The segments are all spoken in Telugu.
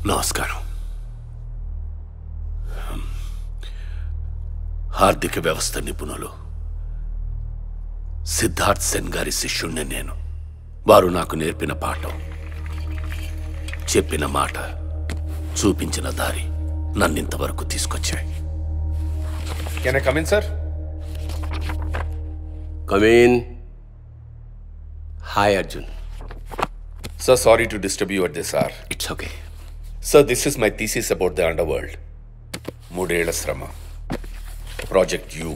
నమస్కారం. ఆర్థిక వ్యవస్థ నిపుణులు సిద్ధార్థ్ సెన్ గారి శిష్యుణ్ణి నేను. వారు నాకు నేర్పిన పాఠం, చెప్పిన మాట, చూపించిన దారి నన్నింతవరకు తీసుకొచ్చాయి. Can I come in, sir? Come in. Hi, Arjun. Sir, sorry to disturb you at this hour. It's okay. Sir, this is my thesis about the underworld. Moodela Srama. Project U.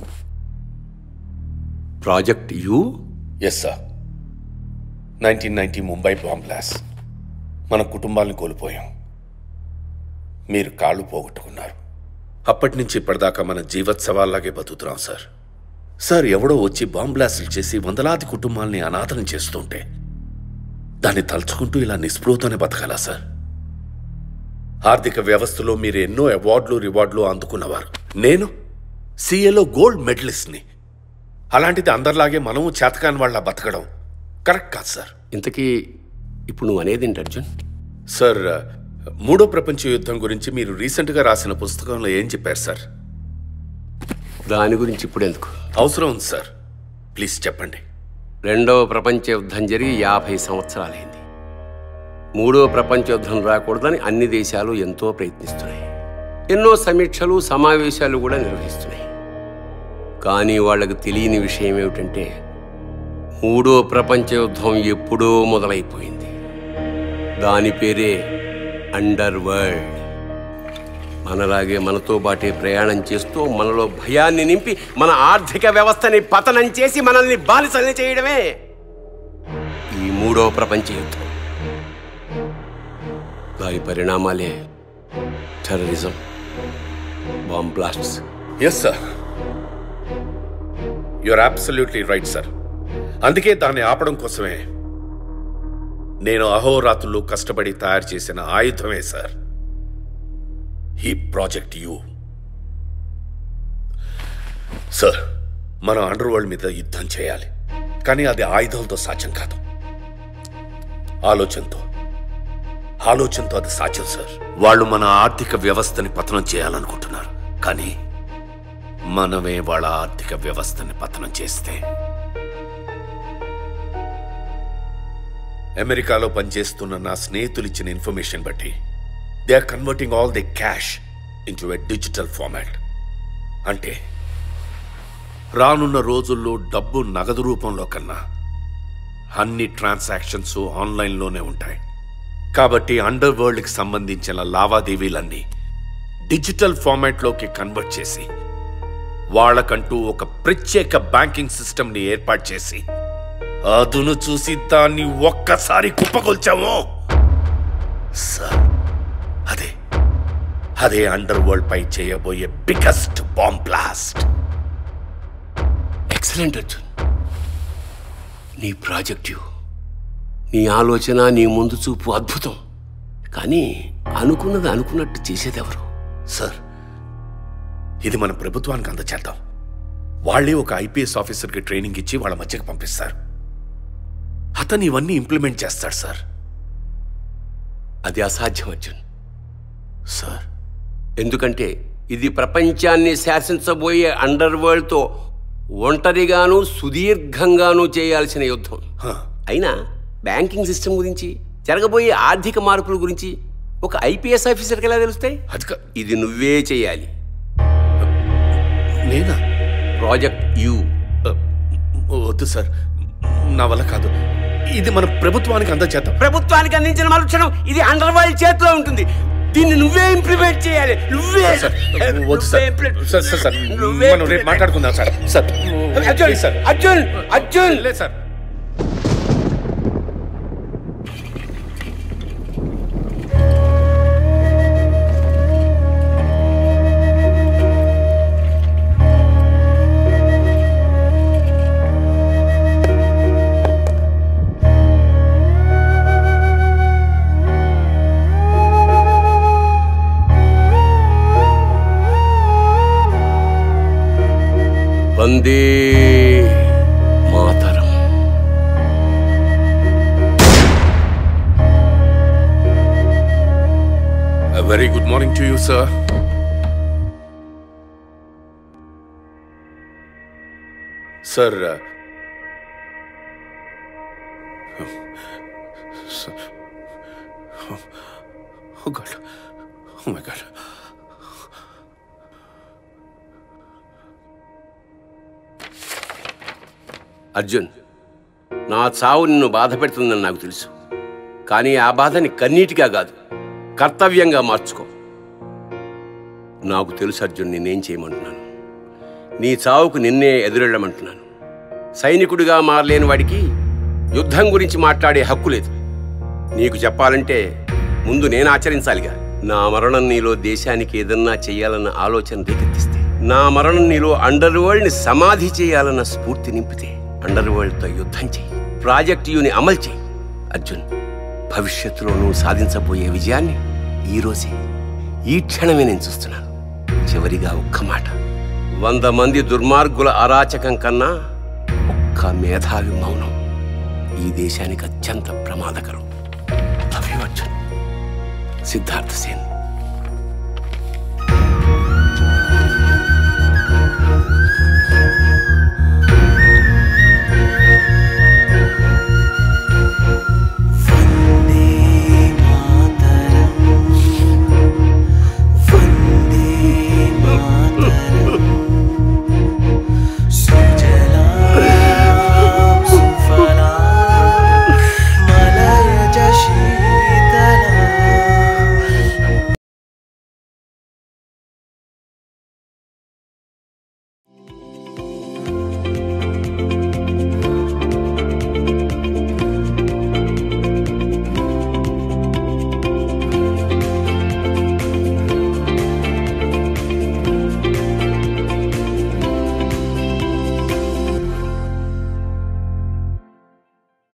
Project U? Yes, sir. 1990 Mumbai bomb blast. మన కుటుంబాలను కోల్పోయాం. మీరు కాళ్ళు పోగొట్టుకున్నారు. అప్పటి నుంచి ఇప్పటిదాకా మన జీవోత్సవాల్లాగే బతుకుతున్నాం సార్. సార్, ఎవడో వచ్చి బాంబ్ బ్లాస్టులు చేసి వందలాది కుటుంబాలని అనాథనం చేస్తుంటే దాన్ని తలుచుకుంటూ ఇలా నిస్పృహతోనే బతకాలా సార్? ఆర్థిక వ్యవస్థలో మీరు ఎన్నో అవార్డులు రివార్డులు అందుకున్నవారు. నేను సిఏలో గోల్డ్ మెడలిస్ట్ని. అలాంటిది అందరిలాగే మనము చేతకాని వాళ్ళ బతకడం కరెక్ట్ కాదు సార్. ఇంతకీ ఇప్పుడు నువ్వు అనేది ఏంటి అర్జున్? సార్, మూడో ప్రపంచ యుద్ధం గురించి మీరు రీసెంట్గా రాసిన పుస్తకంలో ఏం చెప్పారు సార్? దాని గురించి ఇప్పుడు ఎందుకు? అవసరం ఉంది సార్, ప్లీజ్ చెప్పండి. రెండవ ప్రపంచ యుద్ధం జరిగి 50 సంవత్సరాలైంది. మూడో ప్రపంచ యుద్ధం రాకూడదని అన్ని దేశాలు ఎంతో ప్రయత్నిస్తున్నాయి. ఎన్నో సమీక్షలు, సమావేశాలు కూడా నిర్వహిస్తున్నాయి. కానీ వాళ్ళకు తెలియని విషయం ఏమిటంటే మూడో ప్రపంచ యుద్ధం ఎప్పుడో మొదలైపోయింది. దాని పేరే అండర్ వరల్డ్. మనలాగే మనతో పాటే ప్రయాణం చేస్తూ మనలో భయాన్ని నింపి మన ఆర్థిక వ్యవస్థని పతనం చేసి మనల్ని బానిసల్ని చేయడమే ఈ మూడో ప్రపంచ యుద్ధం. దాని పరిణామాలే terrorism, bomb blasts. Yes sir, you are absolutely right sir. అందుకే దాన్ని ఆపడం కోసమే నేను అహోరాత్రులు కష్టపడి తయారు చేసిన ఆయుధమే సార్ ఈ ప్రాజెక్ట్ యూ. సార్, మనం అండర్ వరల్డ్ మీద యుద్ధం చేయాలి, కానీ అది ఆయుధంతో సాధ్యం కాదు, ఆలోచనతో అది సాధ్యం సార్. వాళ్ళు మన ఆర్థిక వ్యవస్థని పతనం చేయాలనుకుంటున్నారు, కానీ మనమే వాళ్ళ ఆర్థిక వ్యవస్థని పతనం చేస్తే. అమెరికాలో పనిచేస్తున్న నా స్నేహితులు ఇచ్చిన ఇన్ఫర్మేషన్ బట్టి they are converting all the cash into a digital format. అంటే రానున్న రోజుల్లో డబ్బు నగదు రూపంలో కన్నా అన్ని ట్రాన్సాక్షన్స్ ఆన్లైన్లోనే ఉంటాయి. కాబట్టి అండర్ వరల్డ్కి సంబంధించిన లావాదేవీలన్నీ డిజిటల్ ఫార్మాట్లోకి కన్వర్ట్ చేసి వాళ్ళకంటూ ఒక ప్రత్యేక బ్యాంకింగ్ సిస్టమ్ని ఏర్పాటు చేసి అదును చూసి దాన్ని ఒక్కసారి కుప్పకొల్చాము సార్. అదే అండర్ వరల్డ్ పై చేయబోయే biggest bomb blast. Excellent Arjun. నీ ప్రాజెక్టు, నీ ఆలోచన, నీ ముందు చూపు అద్భుతం. కానీ అనుకున్నది అనుకున్నట్టు చేసేదెవరు? సార్, ఇది మన ప్రభుత్వానికి అందచేద్దాం. వాళ్ళే ఒక ఐపీఎస్ ఆఫీసర్కి ట్రైనింగ్ ఇచ్చి వాళ్ళ మధ్యకి పంపిస్తారు. అతను ఇవన్నీ ఇంప్లిమెంట్ చేస్తాడు సార్. అది అసాధ్యం అర్జున్ సార్. ఎందుకంటే ఇది ప్రపంచాన్ని శాసించబోయే అండర్ వరల్డ్తో ఒంటరిగాను సుదీర్ఘంగానూ చేయాల్సిన యుద్ధం. అయినా బ్యాంకింగ్ సిస్టమ్ గురించి, జరగబోయే ఆర్థిక మార్పుల గురించి ఒక ఐపీఎస్ ఆఫీసర్కి ఎలా తెలుస్తాయి? ఇది నువ్వే చేయాలి. నేనా? Project you. వద్దు సార్, నా వల్ల కాదు. ఇది మన ప్రభుత్వానికి అందచేద్దాం. ప్రభుత్వానికి అందించిన మరుక్షణం ఇది అండర్ వరల్డ్ చేతిలో ఉంటుంది. దీన్ని నువ్వే ఇంప్లిమెంట్ చేయాలి. నువ్వే. వద్దు సార్, సార్ మనం రేపు మాట్లాడుకుందాం సార్. సార్ అర్జున్, అర్జున్ లేదు sir. Vande Mataram. Very good morning to you sir. Sir oh God, oh my God. Arjun, నా చావు నిన్ను బాధ పెడుతుందని నాకు తెలుసు. కానీ ఆ బాధని కన్నీటిగా కాదు, కర్తవ్యంగా మార్చుకో. నాకు తెలుసు అర్జున్, నేనేం చేయమంటున్నాను. నీ చావుకు నిన్నే ఎదురెళ్ళమంటున్నాను. సైనికుడిగా మారలేని వాడికి యుద్ధం గురించి మాట్లాడే హక్కు లేదు. నీకు చెప్పాలంటే ముందు నేను ఆచరించాలిగా. నా మరణం నీలో దేశానికి ఏదన్నా చెయ్యాలన్న ఆలోచన రేకెత్తిస్తే, నా మరణం నీలో అండర్ వరల్డ్ని సమాధి చేయాలన్న స్ఫూర్తి నింపితే, అండర్ వరల్డ్తో యుద్ధం చెయ్యి, ప్రాజెక్ట్ యూని అమలు చెయ్యి. అర్జున్, భవిష్యత్తులో నువ్వు సాధించబోయే విజయాన్ని ఈరోజే, ఈ క్షణమే నేను చూస్తున్నాను. చివరిగా ఒక్క మాట, 100 మంది దుర్మార్గుల అరాచకం కన్నా ఒక్క మేధావి మౌనం ఈ దేశానికి అత్యంత ప్రమాదకరం. అర్జున్. సిద్ధార్థ సేన్.